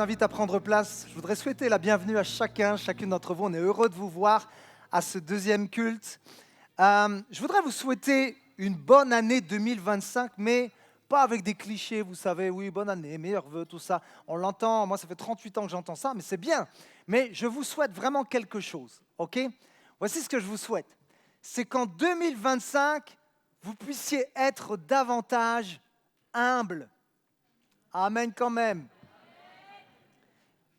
invite à prendre place. Je voudrais souhaiter la bienvenue à chacune d'entre vous. On est heureux de vous voir à ce deuxième culte. Je voudrais vous souhaiter une bonne année 2025, mais pas avec des clichés, vous savez, oui, bonne année, meilleurs vœux, tout ça. On l'entend, moi ça fait 38 ans que j'entends ça, mais c'est bien. Mais je vous souhaite vraiment quelque chose, ok? Voici ce que je vous souhaite. C'est qu'en 2025, vous puissiez être davantage humble. Amen quand même.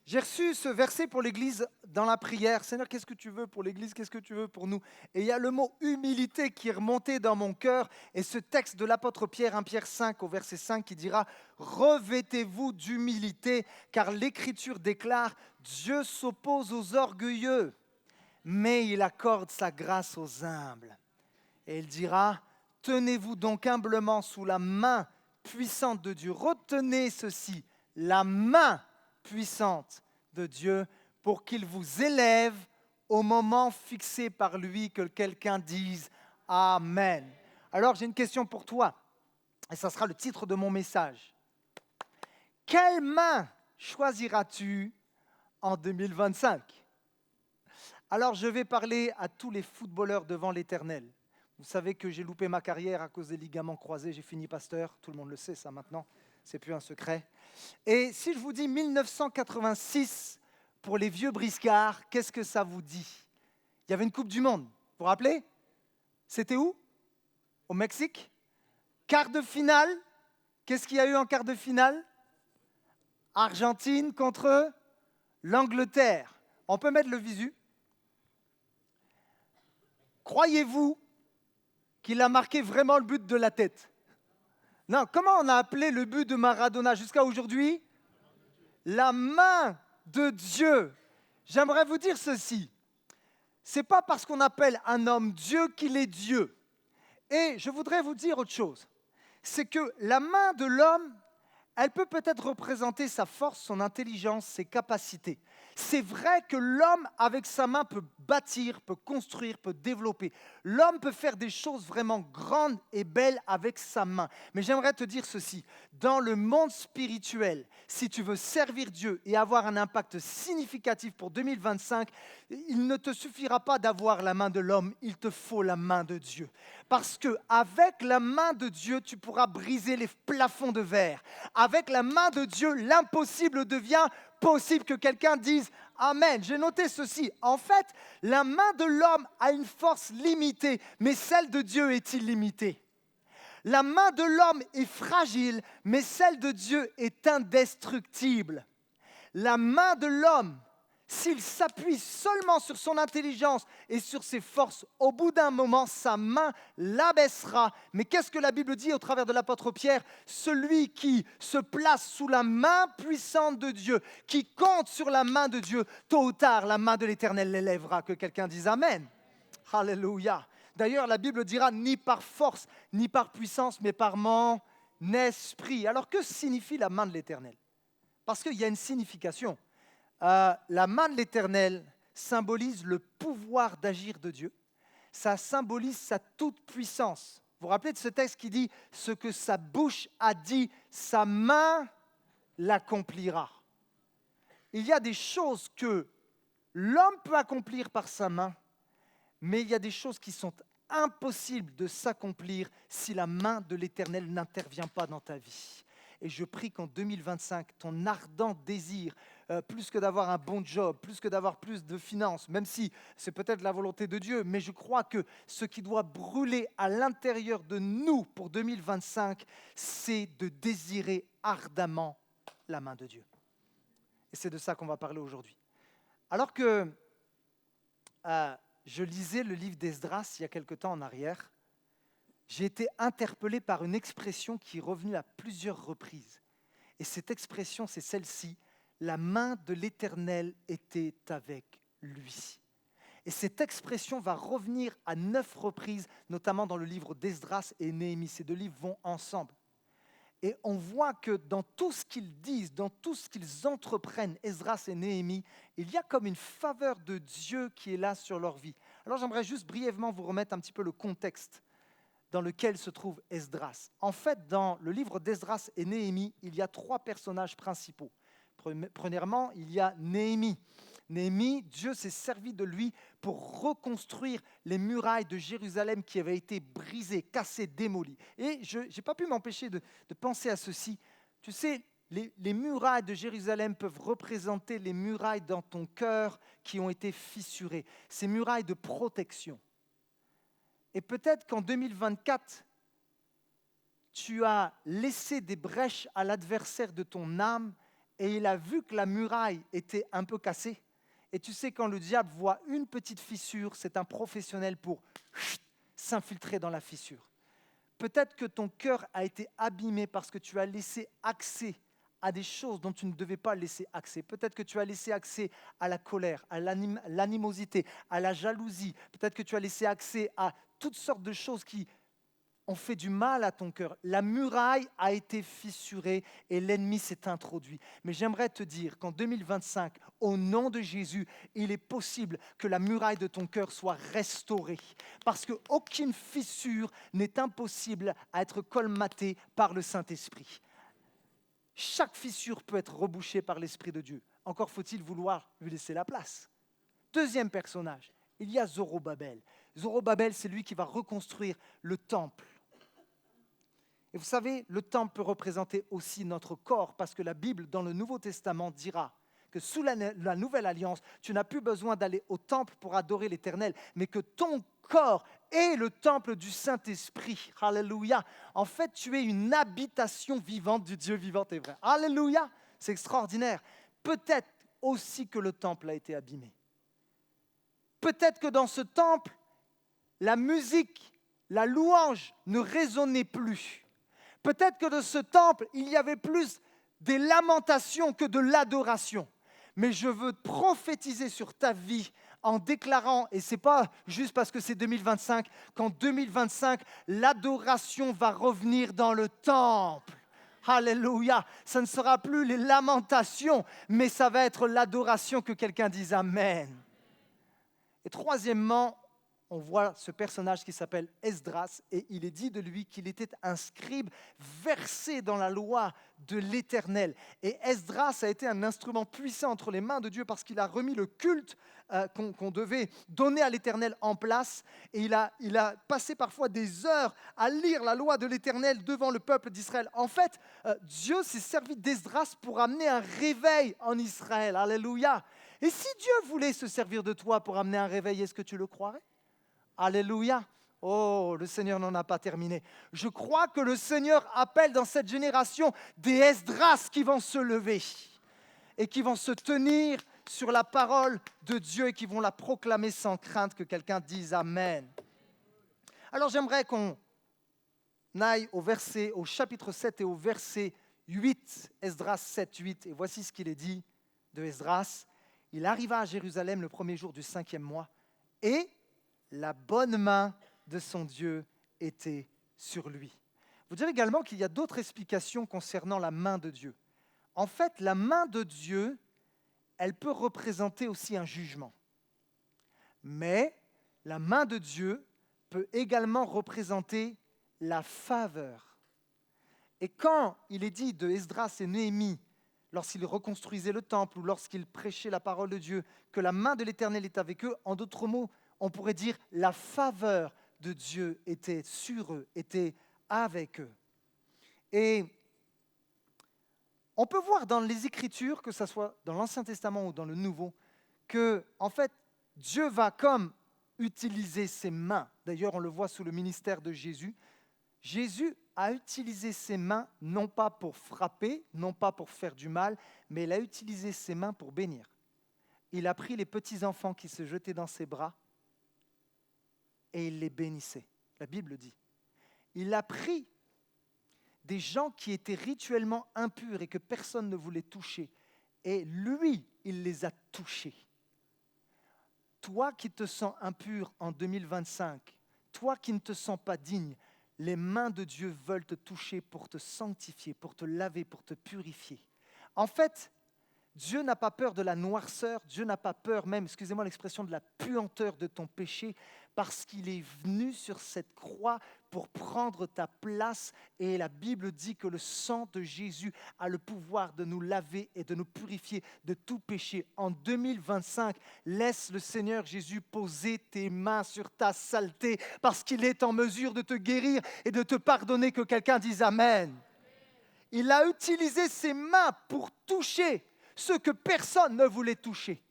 J'ai reçu ce verset pour l'Église dans la prière. Seigneur, qu'est-ce que tu veux pour l'Église? Qu'est-ce que tu veux pour nous? Et il y a le mot humilité qui est remonté dans mon cœur. Et ce texte de l'apôtre Pierre, 1 Pierre 5, au verset 5, qui dira « Revêtez-vous d'humilité, car l'Écriture déclare « Dieu s'oppose aux orgueilleux, mais il accorde sa grâce aux humbles. » Et il dira « Tenez-vous donc humblement sous la main puissante de Dieu. Retenez ceci, la main puissante de Dieu pour qu'il vous élève au moment fixé par lui, que quelqu'un dise Amen. » Alors j'ai une question pour toi, et ça sera le titre de mon message. Quelle main choisiras-tu en 2025? Alors je vais parler à tous les footballeurs devant l'Éternel. Vous savez que j'ai loupé ma carrière à cause des ligaments croisés, j'ai fini pasteur, tout le monde le sait ça maintenant, c'est plus un secret. Et si je vous dis 1986 pour les vieux briscards, qu'est-ce que ça vous dit? Il y avait une Coupe du Monde, vous vous rappelez? C'était où? Au Mexique? Quart de finale, qu'est-ce qu'il y a eu en quart de finale? Argentine contre l'Angleterre. On peut mettre le visu. Croyez-vous qu'il a marqué vraiment le but de la tête? Non, comment on a appelé le but de Maradona jusqu'à aujourd'hui? La main de Dieu. J'aimerais vous dire ceci. Ce n'est pas parce qu'on appelle un homme Dieu qu'il est Dieu. Et je voudrais vous dire autre chose. C'est que la main de l'homme, elle peut peut-être représenter sa force, son intelligence, ses capacités. C'est vrai que l'homme, avec sa main, peut bâtir, peut construire, peut développer. L'homme peut faire des choses vraiment grandes et belles avec sa main. Mais j'aimerais te dire ceci, dans le monde spirituel, si tu veux servir Dieu et avoir un impact significatif pour 2025, il ne te suffira pas d'avoir la main de l'homme, il te faut la main de Dieu. Parce qu'avec la main de Dieu, tu pourras briser les plafonds de verre. Avec la main de Dieu, l'impossible devient possible, que quelqu'un dise Amen. J'ai noté ceci. En fait, la main de l'homme a une force limitée, mais celle de Dieu est illimitée. La main de l'homme est fragile, mais celle de Dieu est indestructible. La main de l'homme, s'il s'appuie seulement sur son intelligence et sur ses forces, au bout d'un moment, sa main l'abaissera. Mais qu'est-ce que la Bible dit au travers de l'apôtre Pierre? Celui qui se place sous la main puissante de Dieu, qui compte sur la main de Dieu, tôt ou tard, la main de l'Éternel l'élèvera. Que quelqu'un dise Amen. Alléluia. D'ailleurs, la Bible dira ni par force, ni par puissance, mais par mon esprit. Alors, que signifie la main de l'Éternel? Parce qu'il y a une signification. La main de l'Éternel symbolise le pouvoir d'agir de Dieu. Ça symbolise sa toute-puissance. Vous vous rappelez de ce texte qui dit « Ce que sa bouche a dit, sa main l'accomplira ». Il y a des choses que l'homme peut accomplir par sa main, mais il y a des choses qui sont impossibles de s'accomplir si la main de l'Éternel n'intervient pas dans ta vie. Et je prie qu'en 2025, ton ardent désir, plus que d'avoir un bon job, plus que d'avoir plus de finances, même si c'est peut-être la volonté de Dieu, mais je crois que ce qui doit brûler à l'intérieur de nous pour 2025, c'est de désirer ardemment la main de Dieu. Et c'est de ça qu'on va parler aujourd'hui. Alors que je lisais le livre d'Esdras il y a quelque temps en arrière, j'ai été interpellé par une expression qui est revenue à plusieurs reprises. Et cette expression, c'est celle-ci. La main de l'Éternel était avec lui. Et cette expression va revenir à 9 reprises, notamment dans le livre d'Esdras et Néhémie. Ces deux livres vont ensemble. Et on voit que dans tout ce qu'ils disent, dans tout ce qu'ils entreprennent, Esdras et Néhémie, il y a comme une faveur de Dieu qui est là sur leur vie. Alors j'aimerais juste brièvement vous remettre un petit peu le contexte dans lequel se trouve Esdras. En fait, dans le livre d'Esdras et Néhémie, il y a 3 personnages principaux. Le Premièrement, il y a Néhémie. Néhémie, Dieu s'est servi de lui pour reconstruire les murailles de Jérusalem qui avaient été brisées, cassées, démolies. Et je n'ai pas pu m'empêcher de penser à ceci. Tu sais, les murailles de Jérusalem peuvent représenter les murailles dans ton cœur qui ont été fissurées, ces murailles de protection. Et peut-être qu'en 2024, tu as laissé des brèches à l'adversaire de ton âme et il a vu que la muraille était un peu cassée. Et tu sais, quand le diable voit une petite fissure, c'est un professionnel pour s'infiltrer dans la fissure. Peut-être que ton cœur a été abîmé parce que tu as laissé accès à des choses dont tu ne devais pas laisser accès. Peut-être que tu as laissé accès à la colère, à l'animosité, à la jalousie. Peut-être que tu as laissé accès à toutes sortes de choses qui ont fait du mal à ton cœur. La muraille a été fissurée et l'ennemi s'est introduit. Mais j'aimerais te dire qu'en 2025, au nom de Jésus, il est possible que la muraille de ton cœur soit restaurée. Parce qu'aucune fissure n'est impossible à être colmatée par le Saint-Esprit. Chaque fissure peut être rebouchée par l'Esprit de Dieu. Encore faut-il vouloir lui laisser la place. Deuxième personnage, il y a Zorobabel. Zorobabel, c'est lui qui va reconstruire le temple. Et vous savez, le temple peut représenter aussi notre corps, parce que la Bible, dans le Nouveau Testament, dira que sous la nouvelle alliance, tu n'as plus besoin d'aller au temple pour adorer l'Éternel, mais que ton corps est le temple du Saint-Esprit. Alléluia. En fait, tu es une habitation vivante du Dieu vivant et vrai. Alléluia. C'est extraordinaire. Peut-être aussi que le temple a été abîmé. Peut-être que dans ce temple, la musique, la louange ne résonnait plus. Peut-être que dans ce temple, il y avait plus des lamentations que de l'adoration. Mais je veux prophétiser sur ta vie en déclarant, et ce n'est pas juste parce que c'est 2025, qu'en 2025, l'adoration va revenir dans le temple. Alléluia. Ça ne sera plus les lamentations, mais ça va être l'adoration, que quelqu'un dise Amen. Et troisièmement, on voit ce personnage qui s'appelle Esdras, et il est dit de lui qu'il était un scribe versé dans la loi de l'Éternel. Et Esdras a été un instrument puissant entre les mains de Dieu parce qu'il a remis le culte qu'on devait donner à l'Éternel en place. Et il a passé parfois des heures à lire la loi de l'Éternel devant le peuple d'Israël. En fait, Dieu s'est servi d'Esdras pour amener un réveil en Israël. Alléluia. Et si Dieu voulait se servir de toi pour amener un réveil, est-ce que tu le croirais? Alléluia. Oh, le Seigneur n'en a pas terminé. Je crois que le Seigneur appelle dans cette génération des Esdras qui vont se lever et qui vont se tenir sur la parole de Dieu et qui vont la proclamer sans crainte. Que quelqu'un dise Amen. Alors j'aimerais qu'on aille au chapitre 7 et au verset 8, Esdras 7, 8. Et voici ce qu'il est dit de Esdras. Il arriva à Jérusalem le premier jour du 5e mois et la bonne main de son Dieu était sur lui. Vous direz également qu'il y a d'autres explications concernant la main de Dieu. En fait, la main de Dieu, elle peut représenter aussi un jugement. Mais la main de Dieu peut également représenter la faveur. Et quand il est dit de Esdras et Néhémie, lorsqu'ils reconstruisaient le temple ou lorsqu'ils prêchaient la parole de Dieu, que la main de l'Éternel est avec eux, en d'autres mots, on pourrait dire la faveur de Dieu était sur eux, était avec eux. Et on peut voir dans les Écritures, que ce soit dans l'Ancien Testament ou dans le Nouveau, que en fait, Dieu va comme utiliser ses mains. D'ailleurs, on le voit sous le ministère de Jésus. Jésus a utilisé ses mains non pas pour frapper, non pas pour faire du mal, mais il a utilisé ses mains pour bénir. Il a pris les petits enfants qui se jetaient dans ses bras et il les bénissait. La Bible dit. Il a pris des gens qui étaient rituellement impurs et que personne ne voulait toucher. Et lui, il les a touchés. Toi qui te sens impur en 2025, toi qui ne te sens pas digne, les mains de Dieu veulent te toucher pour te sanctifier, pour te laver, pour te purifier. En fait, Dieu n'a pas peur de la noirceur, Dieu n'a pas peur même, excusez-moi l'expression, de la puanteur de ton péché, parce qu'il est venu sur cette croix pour prendre ta place. Et la Bible dit que le sang de Jésus a le pouvoir de nous laver et de nous purifier de tout péché. En 2025, laisse le Seigneur Jésus poser tes mains sur ta saleté parce qu'il est en mesure de te guérir et de te pardonner. Que quelqu'un dise Amen. Il a utilisé ses mains pour toucher ceux que personne ne voulait toucher.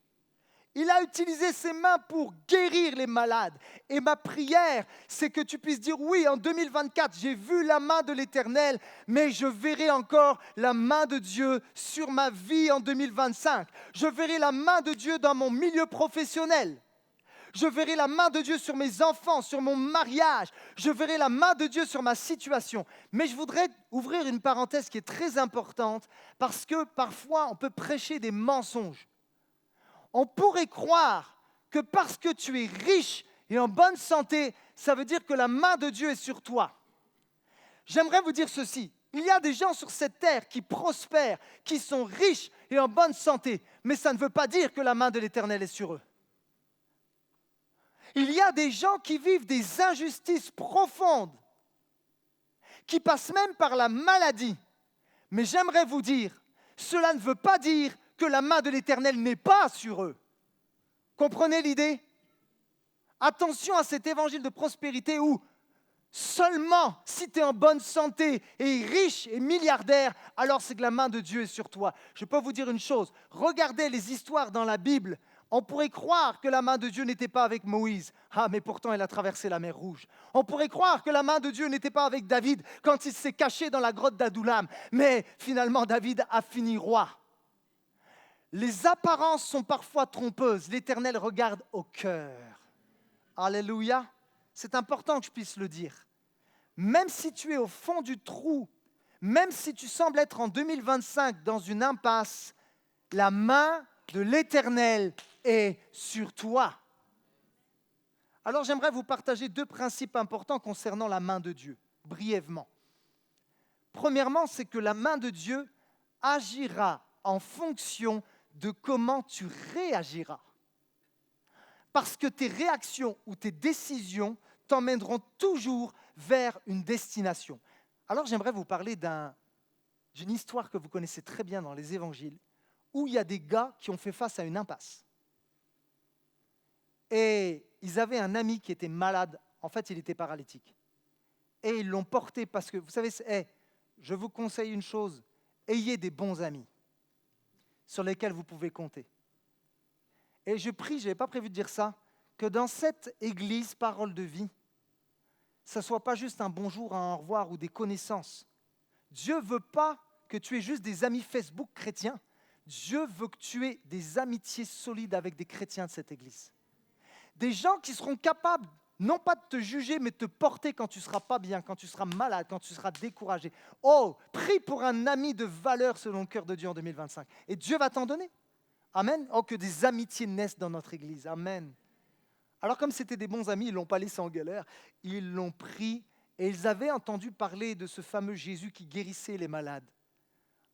Il a utilisé ses mains pour guérir les malades. Et ma prière, c'est que tu puisses dire, oui, en 2024, j'ai vu la main de l'Éternel, mais je verrai encore la main de Dieu sur ma vie en 2025. Je verrai la main de Dieu dans mon milieu professionnel. Je verrai la main de Dieu sur mes enfants, sur mon mariage. Je verrai la main de Dieu sur ma situation. Mais je voudrais ouvrir une parenthèse qui est très importante parce que parfois, on peut prêcher des mensonges. On pourrait croire que parce que tu es riche et en bonne santé, ça veut dire que la main de Dieu est sur toi. J'aimerais vous dire ceci. Il y a des gens sur cette terre qui prospèrent, qui sont riches et en bonne santé, mais ça ne veut pas dire que la main de l'Éternel est sur eux. Il y a des gens qui vivent des injustices profondes, qui passent même par la maladie. Mais j'aimerais vous dire, cela ne veut pas dire que la main de l'Éternel n'est pas sur eux. Comprenez l'idée? Attention à cet évangile de prospérité où seulement si tu es en bonne santé et riche et milliardaire, alors c'est que la main de Dieu est sur toi. Je peux vous dire une chose, regardez les histoires dans la Bible. On pourrait croire que la main de Dieu n'était pas avec Moïse. Ah, mais pourtant, elle a traversé la mer Rouge. On pourrait croire que la main de Dieu n'était pas avec David quand il s'est caché dans la grotte d'Adoulam. Mais finalement, David a fini roi. Les apparences sont parfois trompeuses. L'Éternel regarde au cœur. Alléluia. C'est important que je puisse le dire. Même si tu es au fond du trou, même si tu sembles être en 2025 dans une impasse, la main de l'Éternel est sur toi. Alors j'aimerais vous partager 2 principes importants concernant la main de Dieu, brièvement. Premièrement, c'est que la main de Dieu agira en fonction de comment tu réagiras. Parce que tes réactions ou tes décisions t'emmèneront toujours vers une destination. Alors j'aimerais vous parler d'une histoire que vous connaissez très bien dans les évangiles, où il y a des gars qui ont fait face à une impasse. Et ils avaient un ami qui était malade. En fait, il était paralytique. Et ils l'ont porté parce que, vous savez, je vous conseille une chose, ayez des bons amis sur lesquels vous pouvez compter. Et je prie, je n'avais pas prévu de dire ça, que dans cette église, parole de vie, ça ne soit pas juste un bonjour, un au revoir ou des connaissances. Dieu ne veut pas que tu aies juste des amis Facebook chrétiens. Dieu veut que tu aies des amitiés solides avec des chrétiens de cette église. Des gens qui seront capables, non pas de te juger, mais de te porter quand tu ne seras pas bien, quand tu seras malade, quand tu seras découragé. Oh, prie pour un ami de valeur selon le cœur de Dieu en 2025. Et Dieu va t'en donner. Amen. Oh, que des amitiés naissent dans notre église. Amen. Alors comme c'était des bons amis, ils ne l'ont pas laissé en galère. Ils l'ont pris et ils avaient entendu parler de ce fameux Jésus qui guérissait les malades.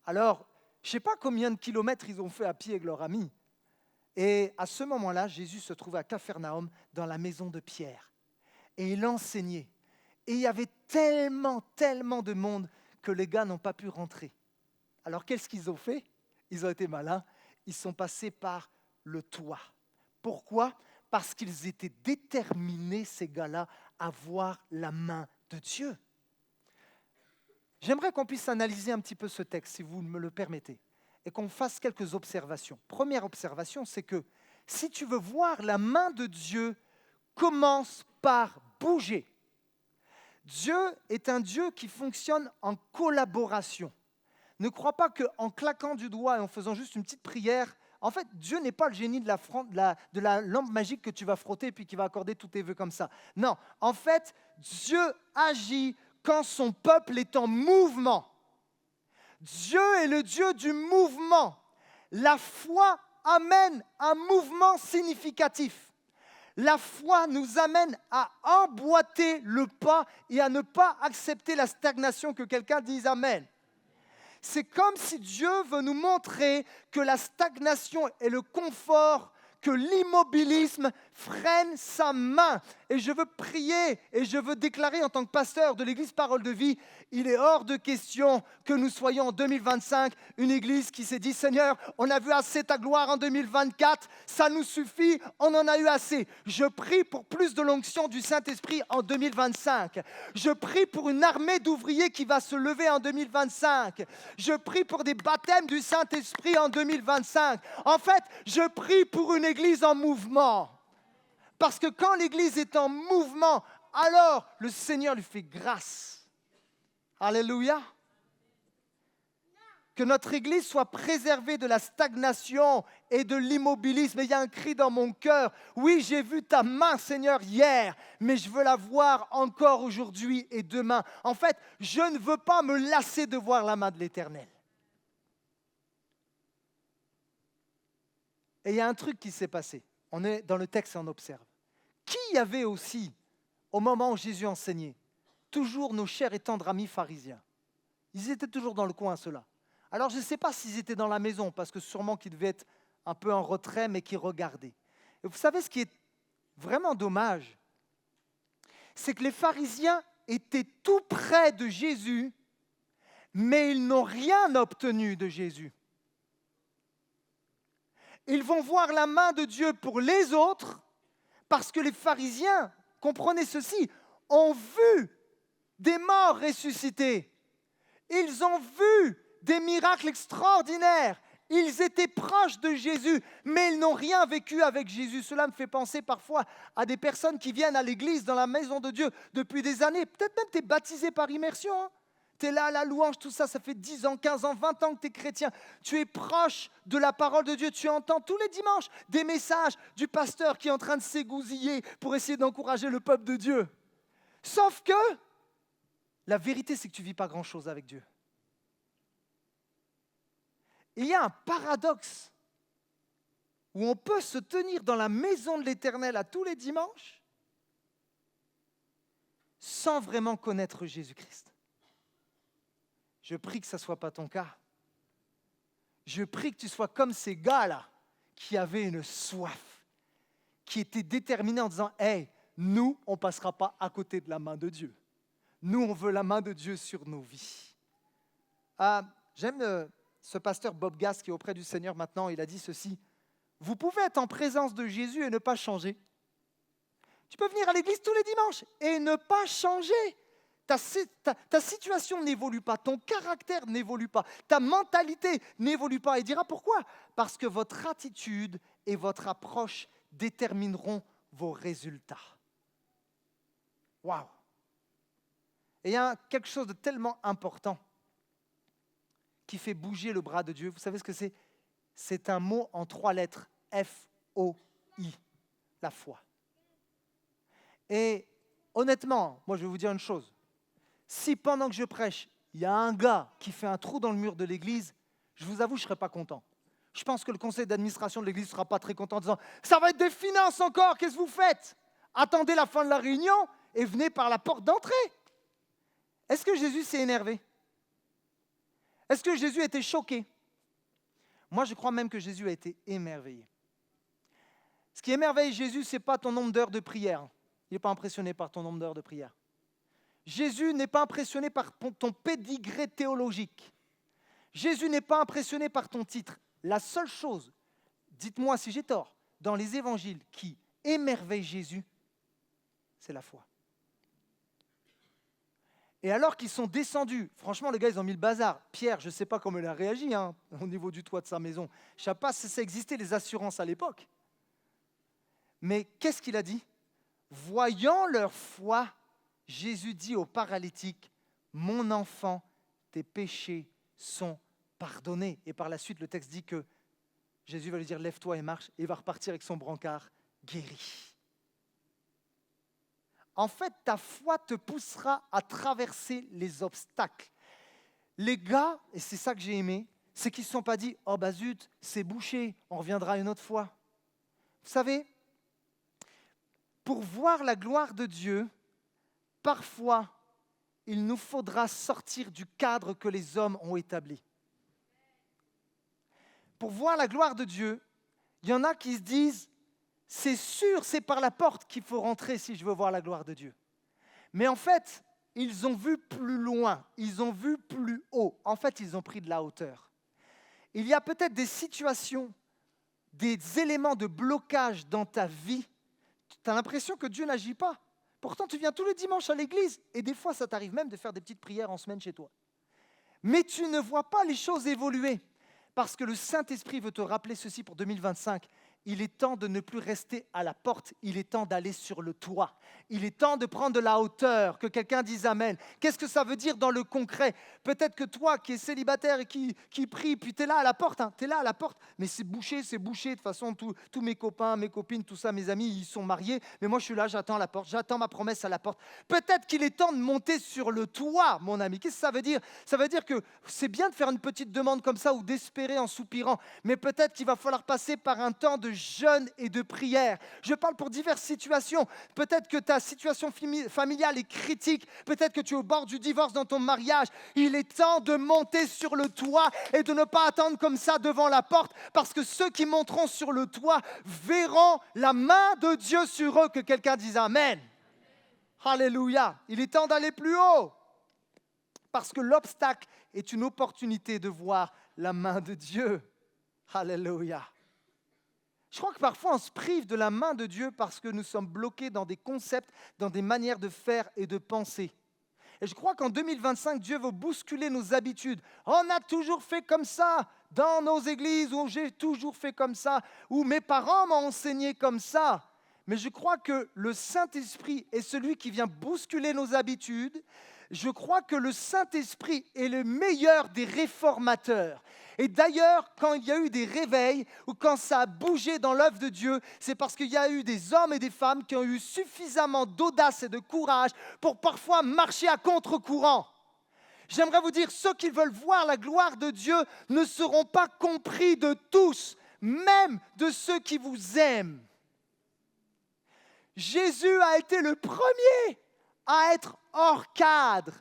Alors, je ne sais pas combien de kilomètres ils ont fait à pied avec leur ami. Et à ce moment-là, Jésus se trouvait à Capharnaüm, dans la maison de Pierre. Et il enseignait. Et il y avait tellement de monde que les gars n'ont pas pu rentrer. Alors qu'est-ce qu'ils ont fait? Ils ont été malins. Ils sont passés par le toit. Pourquoi? Parce qu'ils étaient déterminés, ces gars-là, à voir la main de Dieu. J'aimerais qu'on puisse analyser un petit peu ce texte, si vous me le permettez, et qu'on fasse quelques observations. Première observation, c'est que si tu veux voir la main de Dieu, commence par bouger. Dieu est un Dieu qui fonctionne en collaboration. Ne crois pas qu'en claquant du doigt et en faisant juste une petite prière, en fait, Dieu n'est pas le génie de la lampe magique que tu vas frotter et puis qui va accorder tous tes vœux comme ça. Non, en fait, Dieu agit quand son peuple est en mouvement. Dieu est le Dieu du mouvement. La foi amène un mouvement significatif. La foi nous amène à emboîter le pas et à ne pas accepter la stagnation. Que quelqu'un dise Amen. C'est comme si Dieu veut nous montrer que la stagnation et le confort que l'immobilisme freine sa main. Et je veux prier et je veux déclarer en tant que pasteur de l'Église Parole de Vie, il est hors de question que nous soyons en 2025 une Église qui s'est dit, Seigneur, on a vu assez ta gloire en 2024, ça nous suffit, on en a eu assez. Je prie pour plus de l'onction du Saint-Esprit en 2025. Je prie pour une armée d'ouvriers qui va se lever en 2025. Je prie pour des baptêmes du Saint-Esprit en 2025. En fait, je prie pour une Église en mouvement. Parce que quand l'Église est en mouvement, alors le Seigneur lui fait grâce. Alléluia. Que notre Église soit préservée de la stagnation et de l'immobilisme. Et il y a un cri dans mon cœur. Oui, j'ai vu ta main, Seigneur, hier, mais je veux la voir encore aujourd'hui et demain. En fait, je ne veux pas me lasser de voir la main de l'Éternel. Et il y a un truc qui s'est passé. On est dans le texte et on observe. Qui y avait aussi, au moment où Jésus enseignait, toujours nos chers et tendres amis pharisiens? Ils étaient toujours dans le coin, ceux-là. Alors, je ne sais pas s'ils étaient dans la maison, parce que sûrement qu'ils devaient être un peu en retrait, mais qui regardaient. Et vous savez ce qui est vraiment dommage, c'est que les pharisiens étaient tout près de Jésus, mais ils n'ont rien obtenu de Jésus. Ils vont voir la main de Dieu pour les autres, parce que les pharisiens, comprenez ceci, ont vu des morts ressuscités. Ils ont vu des miracles extraordinaires. Ils étaient proches de Jésus, mais ils n'ont rien vécu avec Jésus. Cela me fait penser parfois à des personnes qui viennent à l'église, dans la maison de Dieu, depuis des années. Peut-être même tu es baptisé par immersion. Tu es là à la louange, tout ça, ça fait 10 ans, 15 ans, 20 ans que tu es chrétien. Tu es proche de la parole de Dieu. Tu entends tous les dimanches des messages du pasteur qui est en train de s'égousiller pour essayer d'encourager le peuple de Dieu. Sauf que la vérité, c'est que tu ne vis pas grand-chose avec Dieu. Il y a un paradoxe où on peut se tenir dans la maison de l'Éternel à tous les dimanches sans vraiment connaître Jésus-Christ. Je prie que ce ne soit pas ton cas. Je prie que tu sois comme ces gars-là qui avaient une soif, qui étaient déterminés en disant « Hey, nous, on ne passera pas à côté de la main de Dieu. Nous, on veut la main de Dieu sur nos vies. » J'aime ce pasteur Bob Gass qui est auprès du Seigneur maintenant, il a dit ceci. Vous pouvez être en présence de Jésus et ne pas changer. Tu peux venir à l'église tous les dimanches et ne pas changer. Ta situation n'évolue pas, ton caractère n'évolue pas, ta mentalité n'évolue pas. Il dira pourquoi? Parce que votre attitude et votre approche détermineront vos résultats. Waouh! Et il y a quelque chose de tellement important qui fait bouger le bras de Dieu. Vous savez ce que c'est? C'est un mot en 3 lettres, F-O-I, la foi. Et honnêtement, moi je vais vous dire une chose. Si pendant que je prêche, il y a un gars qui fait un trou dans le mur de l'église, je vous avoue, je ne serai pas content. Je pense que le conseil d'administration de l'église ne sera pas très content en disant « Ça va être des finances encore, qu'est-ce que vous faites? Attendez la fin de la réunion et venez par la porte d'entrée. » Est-ce que Jésus s'est énervé? Est-ce que Jésus a été choqué? Moi, je crois même que Jésus a été émerveillé. Ce qui émerveille Jésus, ce n'est pas ton nombre d'heures de prière. Il n'est pas impressionné par ton nombre d'heures de prière. Jésus n'est pas impressionné par ton pédigré théologique. Jésus n'est pas impressionné par ton titre. La seule chose, dites-moi si j'ai tort, dans les évangiles qui émerveille Jésus, c'est la foi. Et alors qu'ils sont descendus, franchement, les gars, ils ont mis le bazar. Pierre, je ne sais pas comment il a réagi au niveau du toit de sa maison. Je ne sais pas si ça existait, les assurances à l'époque. Mais qu'est-ce qu'il a dit? Voyant leur foi, Jésus dit au paralytique, « Mon enfant, tes péchés sont pardonnés. » Et par la suite, le texte dit que Jésus va lui dire, « Lève-toi et marche. » Et il va repartir avec son brancard guéri. En fait, ta foi te poussera à traverser les obstacles. Les gars, et c'est ça que j'ai aimé, c'est qu'ils ne se sont pas dit « Oh bah zut, c'est bouché, on reviendra une autre fois. » Vous savez, pour voir la gloire de Dieu, parfois, il nous faudra sortir du cadre que les hommes ont établi. Pour voir la gloire de Dieu, Il y en a qui se disent, c'est sûr, c'est par la porte qu'il faut rentrer si je veux voir la gloire de Dieu. Mais en fait, ils ont vu plus loin, ils ont vu plus haut. En fait, ils ont pris de la hauteur. Il y a peut-être des situations, des éléments de blocage dans ta vie. Tu as l'impression que Dieu n'agit pas. Pourtant, tu viens tous les dimanches à l'église et des fois, ça t'arrive même de faire des petites prières en semaine chez toi. Mais tu ne vois pas les choses évoluer parce que le Saint-Esprit veut te rappeler ceci pour 2025. Il est temps de ne plus rester à la porte, il est temps d'aller sur le toit. Il est temps de prendre de la hauteur, que quelqu'un dise Amen. Qu'est-ce que ça veut dire dans le concret? Peut-être que toi qui es célibataire et qui prie, puis tu es là à la porte, tu es là à la porte, mais c'est bouché. De toute façon, tous mes copains, mes copines, tout ça, mes amis, ils sont mariés, mais moi je suis là, j'attends à la porte, j'attends ma promesse à la porte. Peut-être qu'il est temps de monter sur le toit, mon ami. Qu'est-ce que ça veut dire? Ça veut dire que c'est bien de faire une petite demande comme ça ou d'espérer en soupirant, mais peut-être qu'il va falloir passer par un temps de jeûne et de prière. Je parle pour diverses situations. Peut-être que ta situation familiale est critique. Peut-être que tu es au bord du divorce dans ton mariage. Il est temps de monter sur le toit et de ne pas attendre comme ça devant la porte, parce que ceux qui monteront sur le toit verront la main de Dieu sur eux. Que quelqu'un dise Amen. Alléluia. Il est temps d'aller plus haut, parce que l'obstacle est une opportunité de voir la main de Dieu. Alléluia. Je crois que parfois on se prive de la main de Dieu parce que nous sommes bloqués dans des concepts, dans des manières de faire et de penser. Et je crois qu'en 2025, Dieu veut bousculer nos habitudes. On a toujours fait comme ça dans nos églises, ou j'ai toujours fait comme ça, ou mes parents m'ont enseigné comme ça. Mais je crois que le Saint-Esprit est celui qui vient bousculer nos habitudes. Je crois que le Saint-Esprit est le meilleur des réformateurs. Et d'ailleurs, quand il y a eu des réveils ou quand ça a bougé dans l'œuvre de Dieu, c'est parce qu'il y a eu des hommes et des femmes qui ont eu suffisamment d'audace et de courage pour parfois marcher à contre-courant. J'aimerais vous dire, ceux qui veulent voir la gloire de Dieu ne seront pas compris de tous, même de ceux qui vous aiment. Jésus a été le premier à être hors cadre.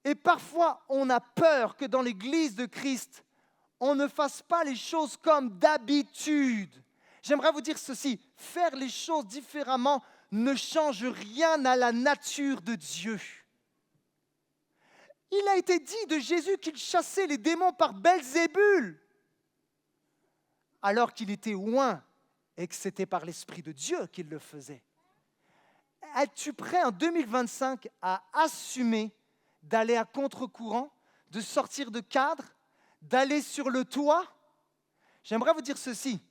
Et parfois, on a peur que dans l'Église de Christ, on ne fasse pas les choses comme d'habitude. J'aimerais vous dire ceci, faire les choses différemment ne change rien à la nature de Dieu. Il a été dit de Jésus qu'il chassait les démons par Belzébul, alors qu'il était loin et que c'était par l'Esprit de Dieu qu'il le faisait. Es-tu prêt en 2025 à assumer d'aller à contre-courant, de sortir de cadre, d'aller sur le toit? J'aimerais vous dire ceci.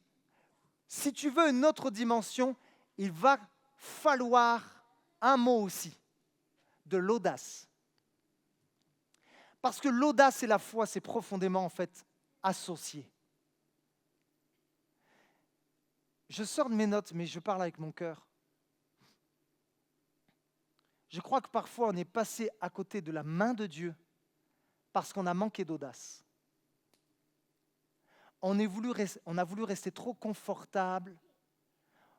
Si tu veux une autre dimension, il va falloir un mot aussi, de l'audace. Parce que l'audace et la foi, c'est profondément en fait associé. Je sors de mes notes, mais je parle avec mon cœur. Je crois que parfois on est passé à côté de la main de Dieu parce qu'on a manqué d'audace. On a voulu rester trop confortable.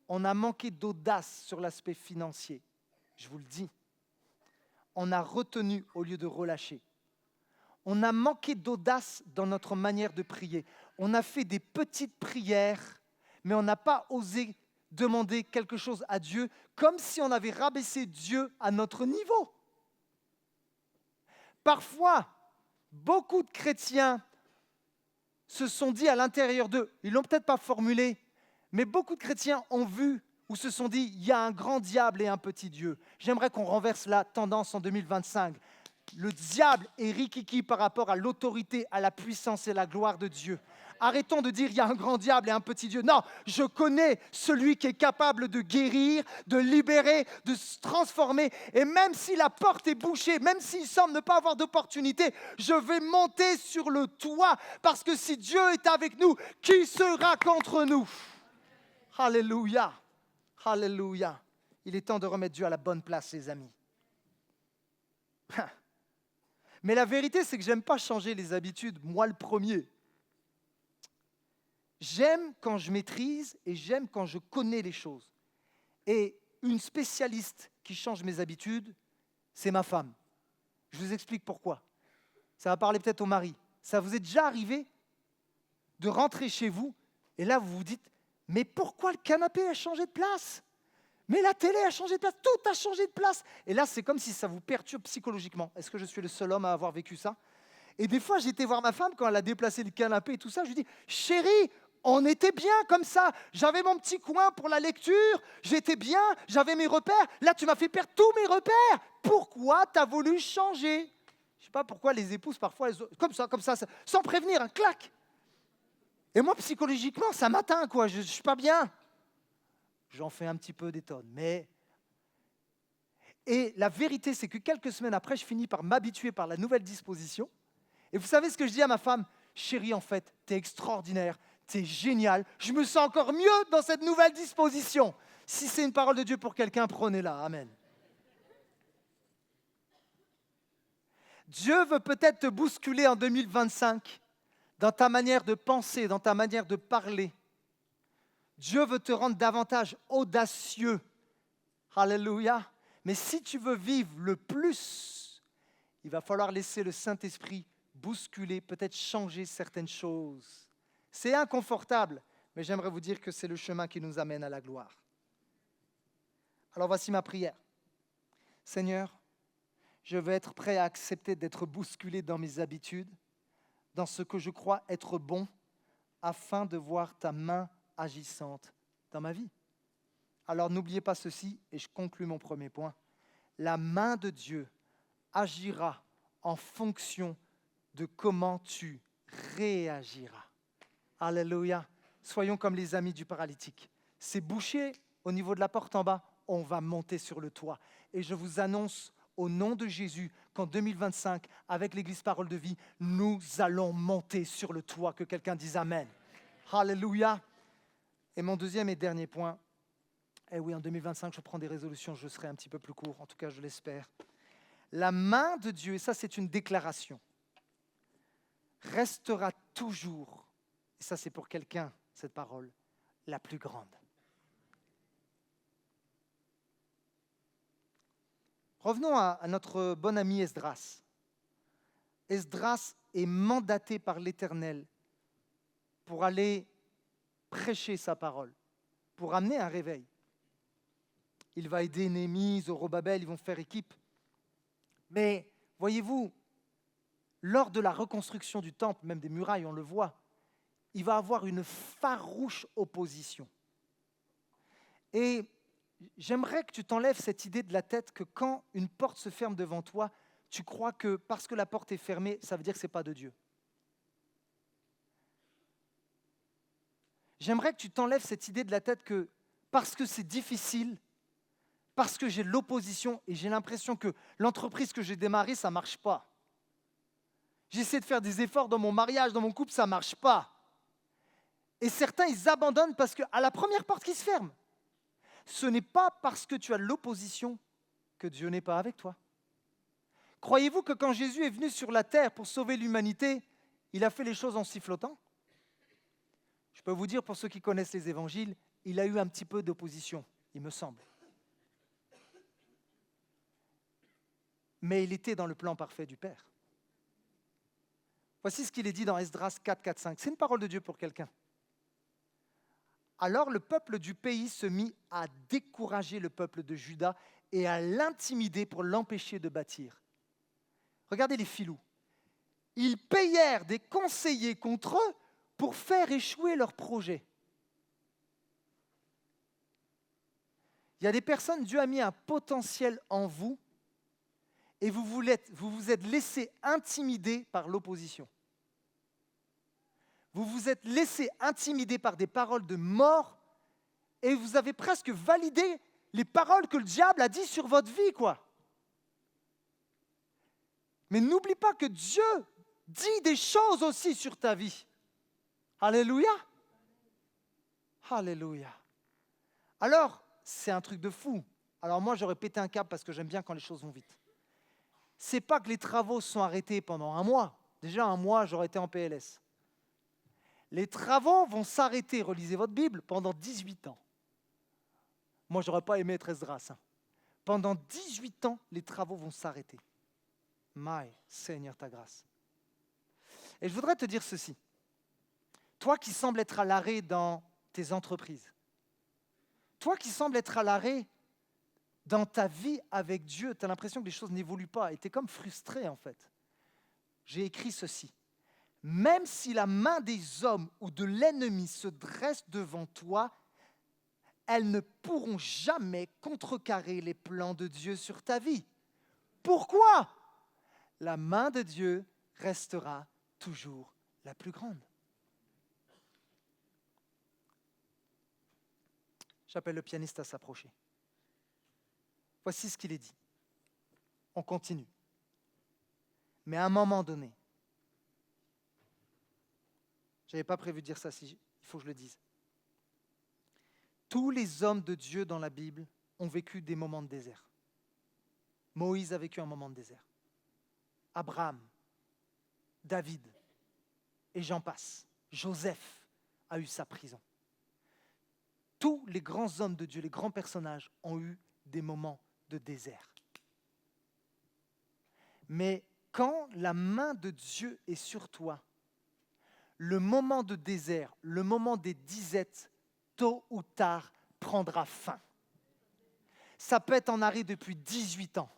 On a manqué d'audace sur l'aspect financier. Je vous le dis. On a retenu au lieu de relâcher. On a manqué d'audace dans notre manière de prier. On a fait des petites prières, mais on n'a pas osé demander quelque chose à Dieu, comme si on avait rabaissé Dieu à notre niveau. Parfois, beaucoup de chrétiens se sont dit à l'intérieur d'eux, ils ne l'ont peut-être pas formulé, mais beaucoup de chrétiens ont vu ou se sont dit, il y a un grand diable et un petit Dieu. J'aimerais qu'on renverse la tendance en 2025. Le diable est rikiki par rapport à l'autorité, à la puissance et la gloire de Dieu. Arrêtons de dire il y a un grand diable et un petit Dieu. Non, je connais celui qui est capable de guérir, de libérer, de se transformer. Et même si la porte est bouchée, même s'il semble ne pas avoir d'opportunité, je vais monter sur le toit. Parce que si Dieu est avec nous, qui sera contre nous? Alléluia, alléluia. Il est temps de remettre Dieu à la bonne place, les amis. Mais la vérité, c'est que je n'aime pas changer les habitudes, moi le premier. J'aime quand je maîtrise et j'aime quand je connais les choses. Et une spécialiste qui change mes habitudes, c'est ma femme. Je vous explique pourquoi. Ça va parler peut-être au mari. Ça vous est déjà arrivé de rentrer chez vous Et là, vous vous dites, mais pourquoi le canapé a changé de place? Mais la télé a changé de place, tout a changé de place. Et là, c'est comme si ça vous perturbe psychologiquement. Est-ce que je suis le seul homme à avoir vécu ça? Et des fois, j'étais voir ma femme quand elle a déplacé le canapé et tout ça. Je lui dis, chérie, on était bien comme ça. J'avais mon petit coin pour la lecture, j'étais bien, j'avais mes repères. Là, tu m'as fait perdre tous mes repères. Pourquoi tu as voulu changer? Je ne sais pas pourquoi les épouses, parfois, comme ça, sans prévenir, un clac. Et moi, psychologiquement, ça m'atteint, quoi. Je ne suis pas bien. J'en fais un petit peu des tonnes. Et la vérité, c'est que quelques semaines après, je finis par m'habituer par la nouvelle disposition. Et vous savez ce que je dis à ma femme? Chérie, en fait, t'es extraordinaire, t'es génial. Je me sens encore mieux dans cette nouvelle disposition. Si c'est une parole de Dieu pour quelqu'un, prenez-la. Amen. Dieu veut peut-être te bousculer en 2025 dans ta manière de penser, dans ta manière de parler. Dieu veut te rendre davantage audacieux. Alléluia. Mais si tu veux vivre le plus, il va falloir laisser le Saint-Esprit bousculer, peut-être changer certaines choses. C'est inconfortable, mais j'aimerais vous dire que c'est le chemin qui nous amène à la gloire. Alors voici ma prière. Seigneur, je veux être prêt à accepter d'être bousculé dans mes habitudes, dans ce que je crois être bon, afin de voir ta main agissante dans ma vie. Alors n'oubliez pas ceci, et je conclus mon premier point. La main de Dieu agira en fonction de comment tu réagiras. Alléluia. Soyons comme les amis du paralytique. C'est bouché au niveau de la porte en bas, on va monter sur le toit. Et je vous annonce au nom de Jésus qu'en 2025, avec l'Église Parole de Vie, nous allons monter sur le toit. Que quelqu'un dise Amen. Alléluia. Et mon deuxième et dernier point, eh oui, en 2025, je prends des résolutions, je serai un petit peu plus court, en tout cas je l'espère. La main de Dieu, et ça c'est une déclaration, restera toujours, et ça c'est pour quelqu'un, cette parole, la plus grande. Revenons à notre bon ami Esdras. Esdras est mandaté par l'Éternel pour aller prêcher sa parole, pour amener un réveil. Il va aider Néhémie, Zorobabel, ils vont faire équipe. Mais voyez-vous, lors de la reconstruction du temple, même des murailles, on le voit, il va avoir une farouche opposition. Et j'aimerais que tu t'enlèves cette idée de la tête que quand une porte se ferme devant toi, tu crois que parce que la porte est fermée, ça veut dire que ce n'est pas de Dieu. J'aimerais que tu t'enlèves cette idée de la tête que parce que c'est difficile, parce que j'ai de l'opposition et j'ai l'impression que l'entreprise que j'ai démarrée, ça ne marche pas. J'essaie de faire des efforts dans mon mariage, dans mon couple, ça ne marche pas. Et certains, ils abandonnent parce qu'à la première porte qui se ferme, ce n'est pas parce que tu as de l'opposition que Dieu n'est pas avec toi. Croyez-vous que quand Jésus est venu sur la terre pour sauver l'humanité, il a fait les choses en sifflotant? Je peux vous dire, pour ceux qui connaissent les évangiles, il a eu un petit peu d'opposition, il me semble. Mais il était dans le plan parfait du Père. Voici ce qu'il est dit dans Esdras 4, 4, 5. C'est une parole de Dieu pour quelqu'un. Alors le peuple du pays se mit à décourager le peuple de Juda et à l'intimider pour l'empêcher de bâtir. Regardez les filous. Ils payèrent des conseillers contre eux pour faire échouer leur projet. Il y a des personnes, Dieu a mis un potentiel en vous et vous vous êtes laissé intimider par l'opposition. Vous vous êtes laissé intimider par des paroles de mort et vous avez presque validé les paroles que le diable a dit sur votre vie, quoi. Mais n'oublie pas que Dieu dit des choses aussi sur ta vie. Alléluia. Alléluia. Alors, c'est un truc de fou. Alors moi, j'aurais pété un câble parce que j'aime bien quand les choses vont vite. C'est pas que les travaux sont arrêtés pendant un mois. Déjà, un mois, j'aurais été en PLS. Les travaux vont s'arrêter, relisez votre Bible, pendant 18 ans. Moi, je n'aurais pas aimé être Esdras. Pendant 18 ans, les travaux vont s'arrêter. Seigneur, ta grâce. Et je voudrais te dire ceci. Toi qui sembles être à l'arrêt dans tes entreprises. Toi qui sembles être à l'arrêt dans ta vie avec Dieu, tu as l'impression que les choses n'évoluent pas et tu es comme frustré en fait. J'ai écrit ceci. Même si la main des hommes ou de l'ennemi se dresse devant toi, elles ne pourront jamais contrecarrer les plans de Dieu sur ta vie. Pourquoi? La main de Dieu restera toujours la plus grande. J'appelle le pianiste à s'approcher. Voici ce qu'il est dit. On continue. Mais à un moment donné, je n'avais pas prévu de dire ça, il faut que je le dise. Tous les hommes de Dieu dans la Bible ont vécu des moments de désert. Moïse a vécu un moment de désert. Abraham, David, et j'en passe. Joseph a eu sa prison. Tous les grands hommes de Dieu, les grands personnages ont eu des moments de désert. Mais quand la main de Dieu est sur toi, le moment de désert, le moment des disettes, tôt ou tard, prendra fin. Ça peut être en arrêt depuis 18 ans.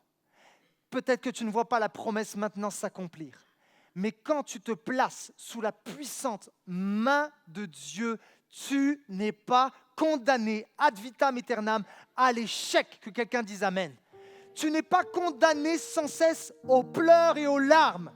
Peut-être que tu ne vois pas la promesse maintenant s'accomplir. Mais quand tu te places sous la puissante main de Dieu, tu n'es pas condamné ad vitam aeternam à l'échec, que quelqu'un dise amen. Tu n'es pas condamné sans cesse aux pleurs et aux larmes.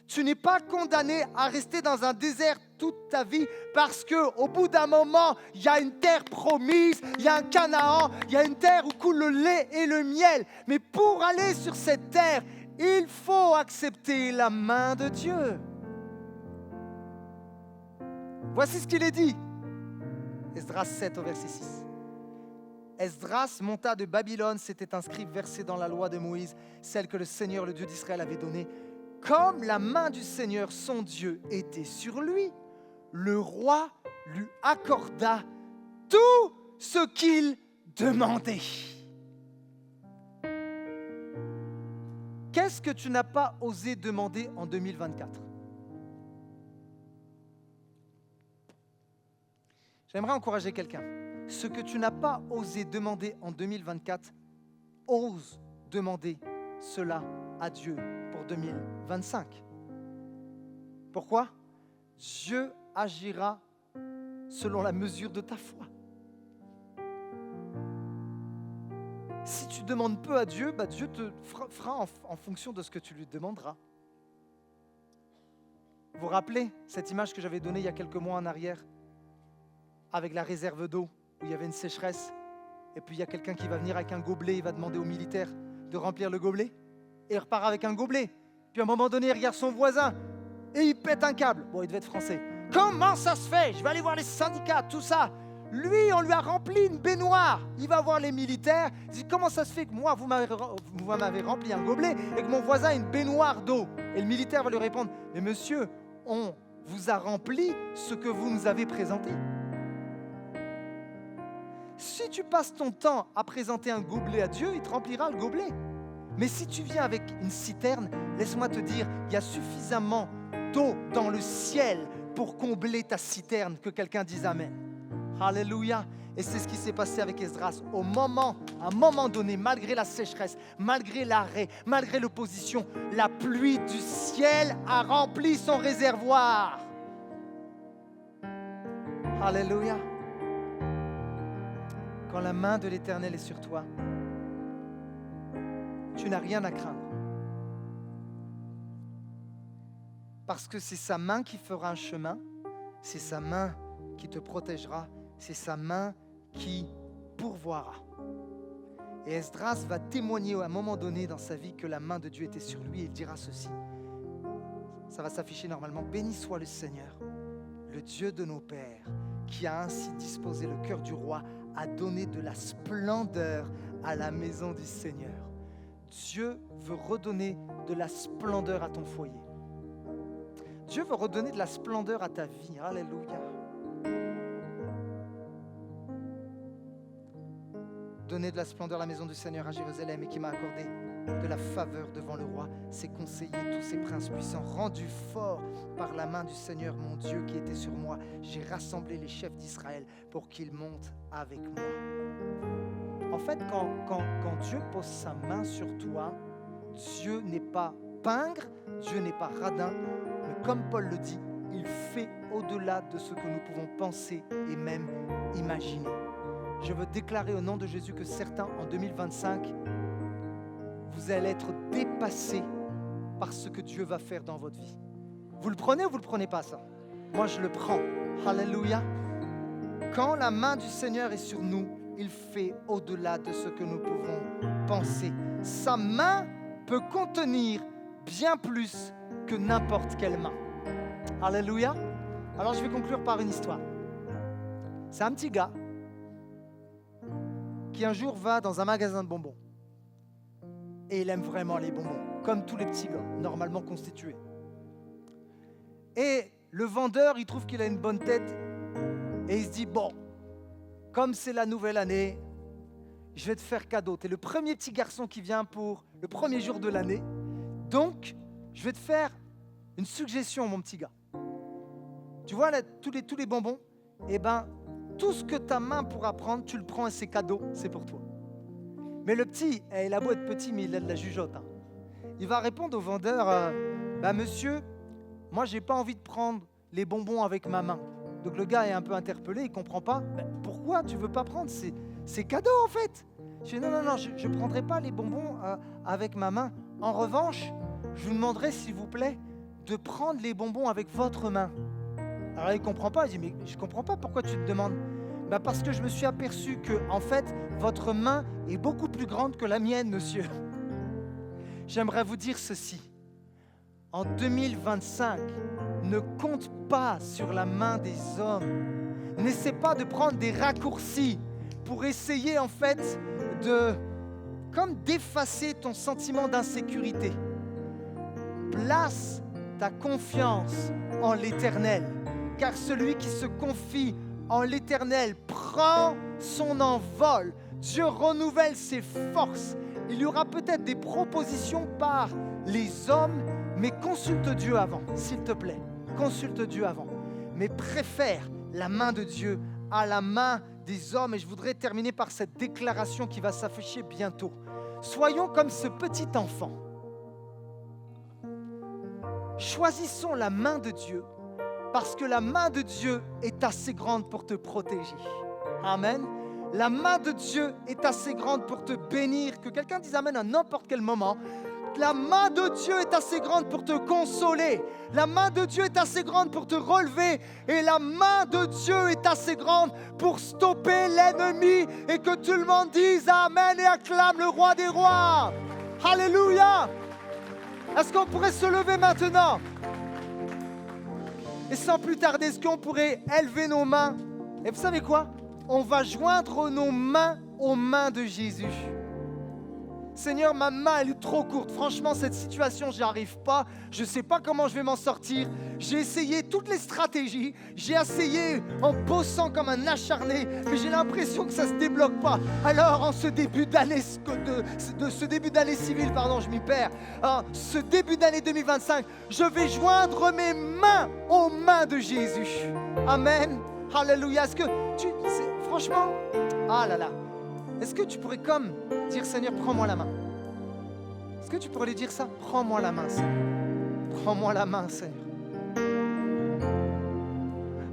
Tu n'es pas condamné à rester dans un désert toute ta vie parce qu'au bout d'un moment, il y a une terre promise, il y a un Canaan, il y a une terre où coule le lait et le miel. Mais pour aller sur cette terre, il faut accepter la main de Dieu. Voici ce qu'il est dit. Esdras 7 au verset 6. Esdras monta de Babylone, s'était inscrit versé dans la loi de Moïse, celle que le Seigneur, le Dieu d'Israël, avait donnée. Comme la main du Seigneur, son Dieu, était sur lui, le roi lui accorda tout ce qu'il demandait. Qu'est-ce que tu n'as pas osé demander en 2024? J'aimerais encourager quelqu'un. Ce que tu n'as pas osé demander en 2024, ose demander cela à Dieu pour 2025. Pourquoi? Dieu agira selon la mesure de ta foi. Si tu demandes peu à Dieu, Dieu te fera en fonction de ce que tu lui demanderas. Vous vous rappelez cette image que j'avais donnée il y a quelques mois en arrière avec la réserve d'eau où il y avait une sécheresse et puis il y a quelqu'un qui va venir avec un gobelet, il va demander aux militaires de remplir le gobelet et il repart avec un gobelet. Puis à un moment donné, il regarde son voisin et il pète un câble. Bon, il devait être français. Comment ça se fait? Je vais aller voir les syndicats, tout ça. Lui, on lui a rempli une baignoire. Il va voir les militaires. Il dit, comment ça se fait que moi, vous m'avez rempli un gobelet et que mon voisin a une baignoire d'eau? Et le militaire va lui répondre, mais monsieur, on vous a rempli ce que vous nous avez présenté. Si tu passes ton temps à présenter un gobelet à Dieu, il te remplira le gobelet. Mais si tu viens avec une citerne, laisse-moi te dire, il y a suffisamment d'eau dans le ciel pour combler ta citerne, que quelqu'un dise amen. Alléluia. Et c'est ce qui s'est passé avec Esdras. À un moment donné, malgré la sécheresse, malgré l'arrêt, malgré l'opposition, la pluie du ciel a rempli son réservoir. Alléluia. Quand la main de l'Éternel est sur toi, tu n'as rien à craindre. Parce que c'est sa main qui fera un chemin, c'est sa main qui te protégera, c'est sa main qui pourvoira. Et Esdras va témoigner à un moment donné dans sa vie que la main de Dieu était sur lui et il dira ceci. Ça va s'afficher normalement. Béni soit le Seigneur, le Dieu de nos pères, qui a ainsi disposé le cœur du roi à donner de la splendeur à la maison du Seigneur. Dieu veut redonner de la splendeur à ton foyer. Dieu veut redonner de la splendeur à ta vie. Alléluia. Donner de la splendeur à la maison du Seigneur à Jérusalem et qui m'a accordé de la faveur devant le roi, ses conseillers, tous ses princes puissants, rendus forts par la main du Seigneur mon Dieu qui était sur moi. J'ai rassemblé les chefs d'Israël pour qu'ils montent avec moi. En fait, quand Dieu pose sa main sur toi, Dieu n'est pas pingre, Dieu n'est pas radin, mais comme Paul le dit, il fait au-delà de ce que nous pouvons penser et même imaginer. Je veux déclarer au nom de Jésus que certains, en 2025, vous allez être dépassés par ce que Dieu va faire dans votre vie. Vous le prenez ou vous ne le prenez pas, ça? Moi, je le prends. Alléluia. Quand la main du Seigneur est sur nous, il fait au-delà de ce que nous pouvons penser. Sa main peut contenir bien plus que n'importe quelle main. Alléluia. Alors, je vais conclure par une histoire. C'est un petit gars qui un jour va dans un magasin de bonbons. Et il aime vraiment les bonbons, comme tous les petits gars, normalement constitués. Et le vendeur, il trouve qu'il a une bonne tête et il se dit, bon, comme c'est la nouvelle année, je vais te faire cadeau. Tu es le premier petit garçon qui vient pour le premier jour de l'année. Donc, je vais te faire une suggestion, mon petit gars. Tu vois là, tous les bonbons, eh ben, tout ce que ta main pourra prendre, tu le prends et c'est cadeau, c'est pour toi. Mais le petit, il a beau être petit, mais il a de la jugeote. Hein. Il va répondre au vendeur, monsieur, moi, j'ai pas envie de prendre les bonbons avec ma main. Donc le gars est un peu interpellé, il comprend pas. Pourquoi tu veux pas prendre? C'est cadeau en fait. Je dis non, je prendrai pas les bonbons avec ma main. En revanche, je vous demanderai s'il vous plaît de prendre les bonbons avec votre main. Alors il comprend pas, il dit mais je comprends pas pourquoi tu te demandes. Parce que je me suis aperçu que en fait votre main est beaucoup plus grande que la mienne, monsieur. J'aimerais vous dire ceci. En 2025, ne compte pas sur la main des hommes. N'essaie pas de prendre des raccourcis pour essayer en fait d'effacer ton sentiment d'insécurité. Place ta confiance en l'Éternel, car celui qui se confie en l'Éternel prend son envol. Dieu renouvelle ses forces. Il y aura peut-être des propositions par les hommes, mais consulte Dieu avant, s'il te plaît. Consulte Dieu avant. Mais préfère la main de Dieu à la main des hommes. Et je voudrais terminer par cette déclaration qui va s'afficher bientôt. Soyons comme ce petit enfant. Choisissons la main de Dieu parce que la main de Dieu est assez grande pour te protéger. Amen. La main de Dieu est assez grande pour te bénir. Que quelqu'un dise Amen à n'importe quel moment. La main de Dieu est assez grande pour te consoler. La main de Dieu est assez grande pour te relever. Et la main de Dieu est assez grande pour stopper l'ennemi. Et que tout le monde dise Amen et acclame le roi des rois. Alléluia. Est-ce qu'on pourrait se lever maintenant? Et sans plus tarder, est-ce qu'on pourrait élever nos mains? Et vous savez quoi? On va joindre nos mains aux mains de Jésus. Seigneur, ma main, elle est trop courte. Franchement, cette situation, j'y arrive pas. Je ne sais pas comment je vais m'en sortir. J'ai essayé toutes les stratégies. J'ai essayé en bossant comme un acharné, mais j'ai l'impression que ça ne se débloque pas. Alors, en ce début d'année, ce début d'année civile, je m'y perds. Ce début d'année 2025, je vais joindre mes mains aux mains de Jésus. Amen. Alléluia. Est-ce que franchement, est-ce que tu pourrais dire Seigneur, prends-moi la main? Est-ce que tu pourrais lui dire ça? Prends-moi la main, Seigneur. Prends-moi la main, Seigneur.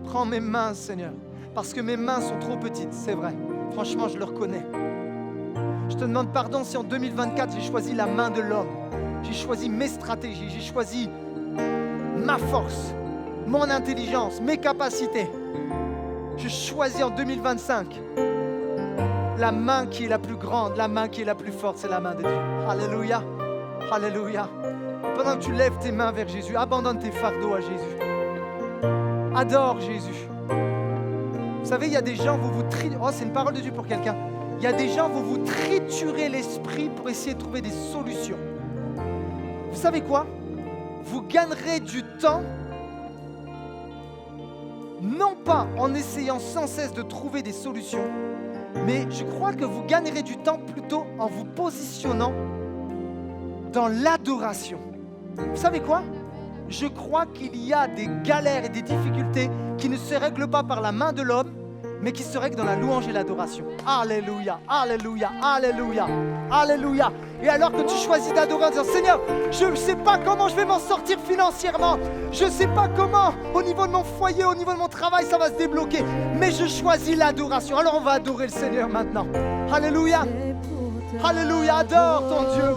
Prends mes mains, Seigneur. Parce que mes mains sont trop petites, c'est vrai. Franchement, je le reconnais. Je te demande pardon si en 2024, j'ai choisi la main de l'homme. J'ai choisi mes stratégies. J'ai choisi ma force, mon intelligence, mes capacités. Je choisis en 2025 la main qui est la plus grande, la main qui est la plus forte, c'est la main de Dieu. Alléluia, alléluia. Pendant que tu lèves tes mains vers Jésus, abandonne tes fardeaux à Jésus. Adore Jésus. Vous savez, il y a des gens, c'est une parole de Dieu pour quelqu'un. Il y a des gens, vous triturez l'esprit pour essayer de trouver des solutions. Vous savez quoi? Vous gagnerez du temps, non pas en essayant sans cesse de trouver des solutions, mais je crois que vous gagnerez du temps plutôt en vous positionnant dans l'adoration. Vous savez quoi? Je crois qu'il y a des galères et des difficultés qui ne se règlent pas par la main de l'homme, mais qui se règlent dans la louange et l'adoration. Alléluia, alléluia, alléluia, alléluia. Et alors que tu choisis d'adorer en disant, Seigneur, je ne sais pas comment je vais m'en sortir financièrement, je ne sais pas comment, au niveau de mon foyer, au niveau de mon travail, ça va se débloquer, mais je choisis l'adoration. Alors on va adorer le Seigneur maintenant. Alléluia, alléluia, adore ton Dieu.